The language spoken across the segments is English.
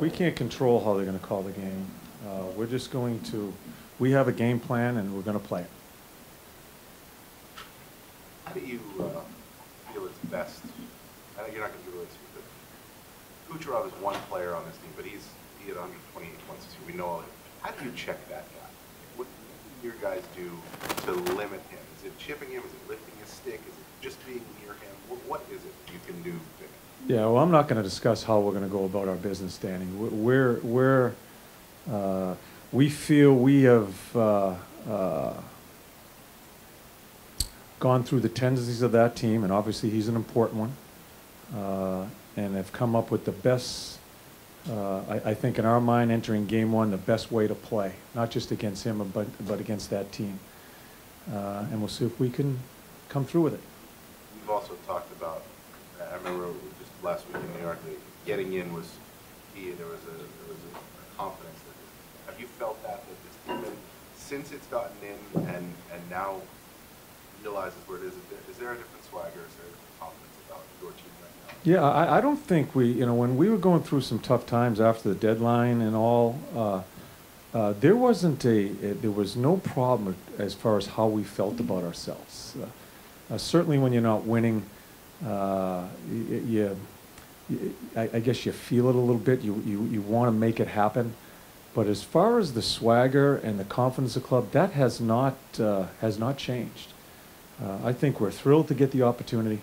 We can't control how they're going to call the game. We're just going to, we have a game plan and we're going to play it. How do you feel it's best? I know you're not going to do this, but Kucherov is one player on this team, but he had 128 points this year. We know all of it. How do you check that guy? What do your guys do to limit him? Is it chipping him? Is it lifting his stick? Is it just being near him? What is it you can do? Yeah, well, I'm not going to discuss how we're going to go about our business, Danny. We feel we have gone through the tendencies of that team, and obviously he's an important one, and have come up with the best, I think in our mind, entering game one, the best way to play, not just against him, but against that team. And we'll see if we can come through with it. We've also talked about, I remember just last week in New York, getting in was key. There was a confidence. Have you felt that this team, since it's gotten in and now realizes where it is there a different swagger? Is there a different confidence about your team right now? Yeah, I don't think when we were going through some tough times after the deadline and all, there was no problem as far as how we felt about ourselves. Certainly when you're not winning, I guess you feel it a little bit. You want to make it happen. But as far as the swagger and the confidence of the club, that has not changed. I think we're thrilled to get the opportunity.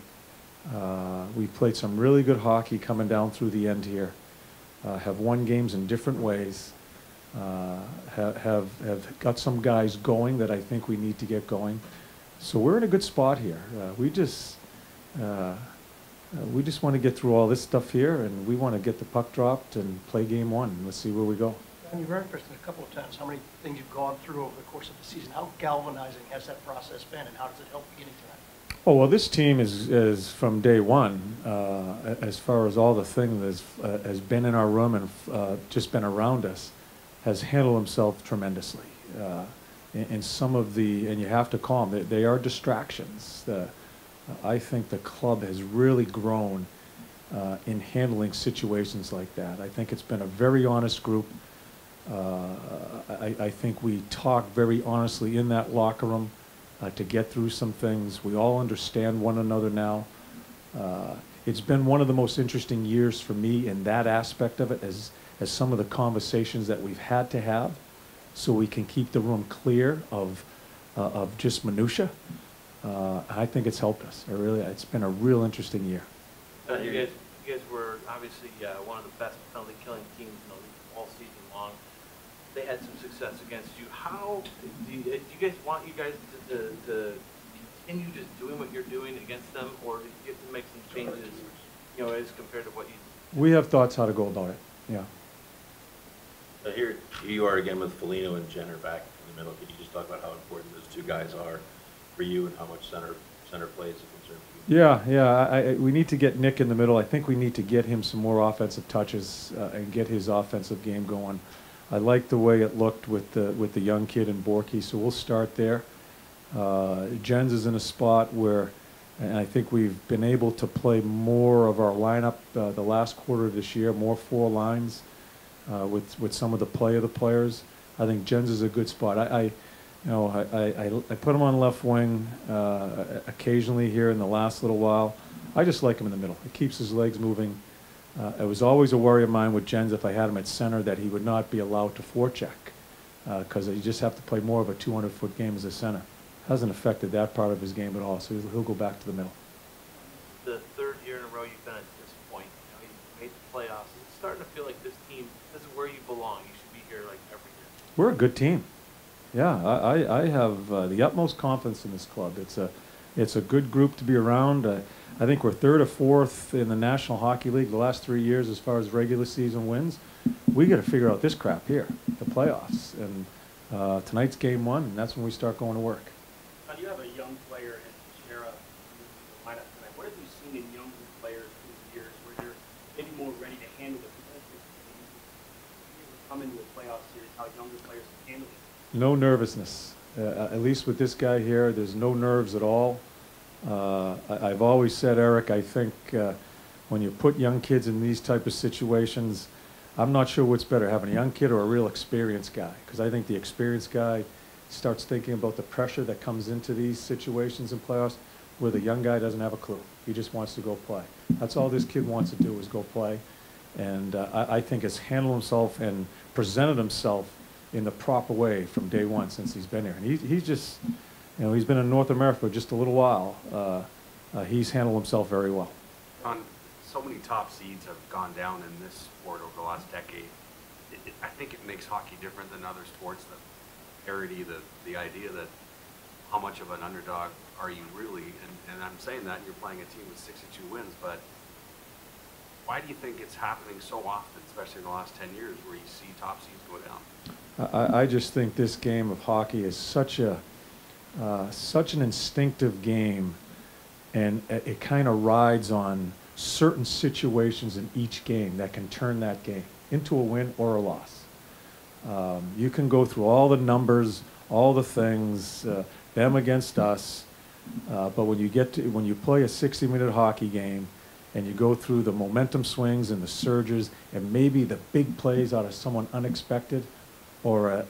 We played some really good hockey coming down through the end here. Have won games in different ways. Have got some guys going that I think we need to get going. So we're in a good spot here. We just want to get through all this stuff here, and we want to get the puck dropped and play game one. Let's see where we go. And you've referenced it a couple of times, how many things you've gone through over the course of the season. How galvanizing has that process been, and how does it help getting to that? Oh, well, this team is from day one, as far as all the things that has been in our room and just been around us, has handled himself tremendously. And some of and you have to call them, they are distractions. I think the club has really grown in handling situations like that. I think it's been a very honest group. I think we talk very honestly in that locker room to get through some things. We all understand one another now. It's been one of the most interesting years for me in that aspect of it, as some of the conversations that we've had to have, so we can keep the room clear of just minutia. I think it's helped us. It's been a real interesting year. You guys were obviously one of the best penalty killing teams in the league all season long. They had some success against you. How do you guys want to continue just doing what you're doing against them, or do you get to make some changes, as compared to what you? We have thoughts how to go about it. Yeah. So here you are again with Foligno and Jenner back in the middle. Could you just talk about how important those two guys are for you and how much center play is a concern for you? Yeah. We need to get Nick in the middle. I think we need to get him some more offensive touches and get his offensive game going. I like the way it looked with the young kid in Borky, so we'll start there. Jens is in a spot where, and I think we've been able to play more of our lineup the last quarter of this year, more four lines with some of the play of the players. I think Jens is a good spot. I put him on left wing occasionally here in the last little while. I just like him in the middle. It keeps his legs moving. It was always a worry of mine with Jens, if I had him at center, that he would not be allowed to forecheck, because you just have to play more of a 200-foot game as a center. Hasn't affected that part of his game at all, so he'll go back to the middle. The third year in a row you've been at this point. You made the playoffs. It's starting to feel like this team, this is where you belong. You should be here like every year. We're a good team. Yeah, I have the utmost confidence in this club. It's a good group to be around. I think we're third or fourth in the National Hockey League the last 3 years as far as regular season wins. We got to figure out this crap here, the playoffs. And tonight's game one, and that's when we start going to work. You have a young player in Shara in the lineup tonight. What have you seen in younger players through the years where you're maybe more ready to handle it? Come into a playoff series, how younger players can handle it? No nervousness. At least with this guy here, there's no nerves at all. I've always said, Eric, I think when you put young kids in these type of situations, I'm not sure what's better, having a young kid or a real experienced guy, because I think the experienced guy starts thinking about the pressure that comes into these situations in playoffs, where the young guy doesn't have a clue. He just wants to go play. That's all this kid wants to do, is go play. And I think has handled himself and presented himself in the proper way from day one since he's been here. And he's just, you know, he's been in North America for just a little while. He's handled himself very well. So many top seeds have gone down in this sport over the last decade. I think it makes hockey different than other sports. The parity, the idea that how much of an underdog are you really? And I'm saying that you're playing a team with 62 wins, but why do you think it's happening so often, especially in the last 10 years, where you see top seeds go down? I just think this game of hockey is such an instinctive game, and it kind of rides on certain situations in each game that can turn that game into a win or a loss. You can go through all the numbers, all the things, them against us, but when you play a 60-minute hockey game and you go through the momentum swings and the surges and maybe the big plays out of someone unexpected, or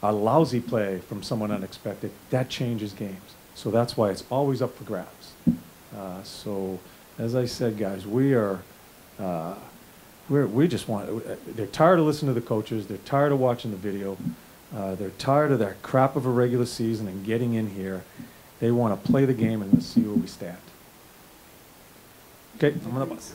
a lousy play from someone unexpected, that changes games. So that's why it's always up for grabs. So as I said, guys, we just want, they're tired of listening to the coaches, they're tired of watching the video, they're tired of that crap of a regular season and getting in here. They want to play the game and let's see where we stand. Okay, I'm on the bus.